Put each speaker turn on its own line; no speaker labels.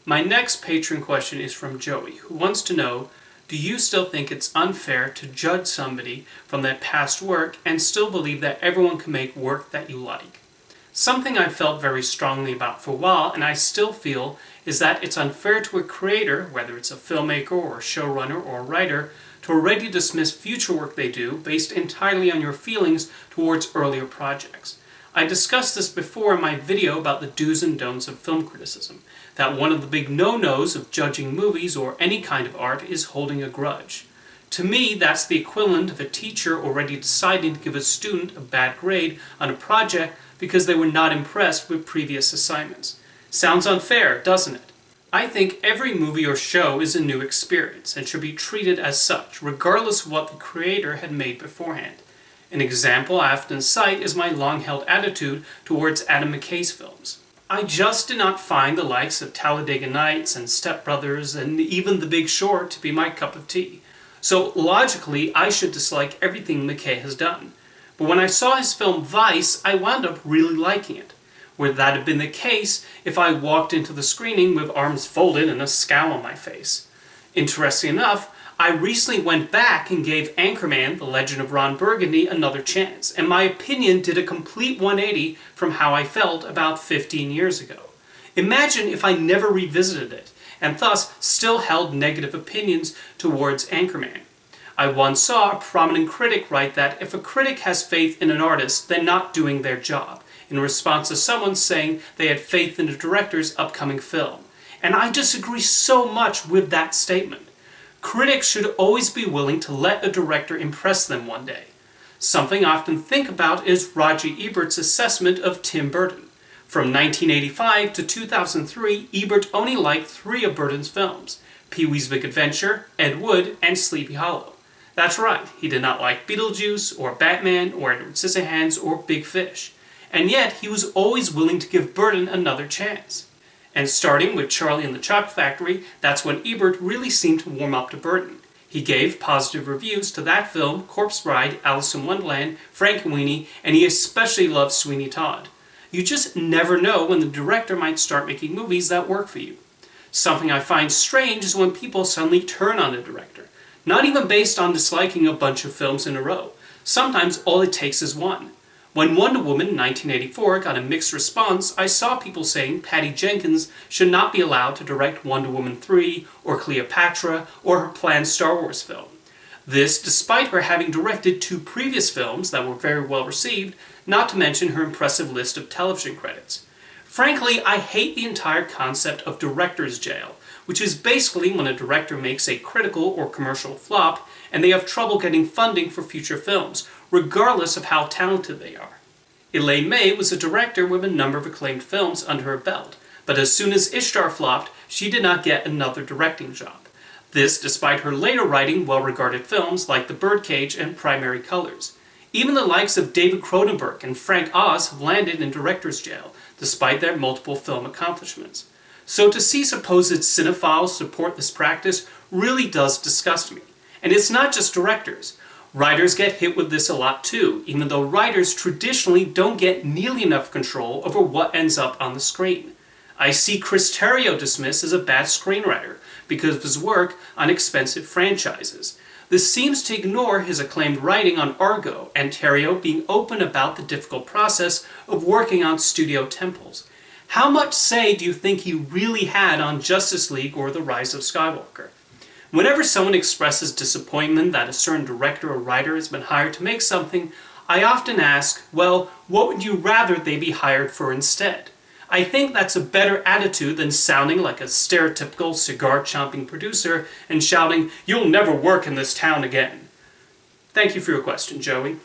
My next patron question is from Joey, who wants to know, do you still think it's unfair to judge somebody from their past work and still believe that everyone can make work that you like? Something I've felt very strongly about for a while, and I still feel, is that it's unfair to a creator, whether it's a filmmaker or a showrunner or a writer, to already dismiss future work they do based entirely on your feelings towards earlier projects. I discussed this before in my video about the do's and don'ts of film criticism, that one of the big no-nos of judging movies or any kind of art is holding a grudge. To me, that's the equivalent of a teacher already deciding to give a student a bad grade on a project because they were not impressed with previous assignments. Sounds unfair, doesn't it? I think every movie or show is a new experience and should be treated as such, regardless of what the creator had made beforehand. An example I often cite is my long-held attitude towards Adam McKay's films. I just did not find the likes of Talladega Nights and Step Brothers and even The Big Short to be my cup of tea. So logically, I should dislike everything McKay has done. But when I saw his film Vice, I wound up really liking it. Would that have been the case if I walked into the screening with arms folded and a scowl on my face? Interesting enough, I recently went back and gave Anchorman, The Legend of Ron Burgundy, another chance, and my opinion did a complete 180 from how I felt about 15 years ago. Imagine if I never revisited it, and thus still held negative opinions towards Anchorman. I once saw a prominent critic write that if a critic has faith in an artist, they're not doing their job, in response to someone saying they had faith in the director's upcoming film. And I disagree so much with that statement. Critics should always be willing to let a director impress them one day. Something I often think about is Roger Ebert's assessment of Tim Burton. From 1985 to 2003, Ebert only liked 3 of Burton's films: Pee-wee's Big Adventure, Ed Wood, and Sleepy Hollow. That's right, he did not like Beetlejuice, or Batman, or Edward Scissorhands, or Big Fish. And yet, he was always willing to give Burton another chance. And starting with Charlie and the Chocolate Factory, that's when Ebert really seemed to warm up to Burton. He gave positive reviews to that film, Corpse Bride, Alice in Wonderland, Frankenweenie, and he especially loved Sweeney Todd. You just never know when the director might start making movies that work for you. Something I find strange is when people suddenly turn on a director. Not even based on disliking a bunch of films in a row. Sometimes all it takes is one. When Wonder Woman 1984 got a mixed response, I saw people saying Patty Jenkins should not be allowed to direct Wonder Woman 3, or Cleopatra, or her planned Star Wars film. This despite her having directed 2 previous films that were very well received, not to mention her impressive list of television credits. Frankly, I hate the entire concept of director's jail, which is basically when a director makes a critical or commercial flop and they have trouble getting funding for future films, regardless of how talented they are. Elaine May was a director with a number of acclaimed films under her belt, but as soon as Ishtar flopped, she did not get another directing job. This despite her later writing well-regarded films like The Birdcage and Primary Colors. Even the likes of David Cronenberg and Frank Oz have landed in director's jail, despite their multiple film accomplishments. So to see supposed cinephiles support this practice really does disgust me. And it's not just directors. Writers get hit with this a lot too, even though writers traditionally don't get nearly enough control over what ends up on the screen. I see Chris Terrio dismissed as a bad screenwriter because of his work on expensive franchises. This seems to ignore his acclaimed writing on Argo and Terrio being open about the difficult process of working on studio temples. How much say do you think he really had on Justice League or The Rise of Skywalker? Whenever someone expresses disappointment that a certain director or writer has been hired to make something, I often ask, well, what would you rather they be hired for instead? I think that's a better attitude than sounding like a stereotypical cigar-chomping producer and shouting, "You'll never work in this town again." Thank you for your question, Joey.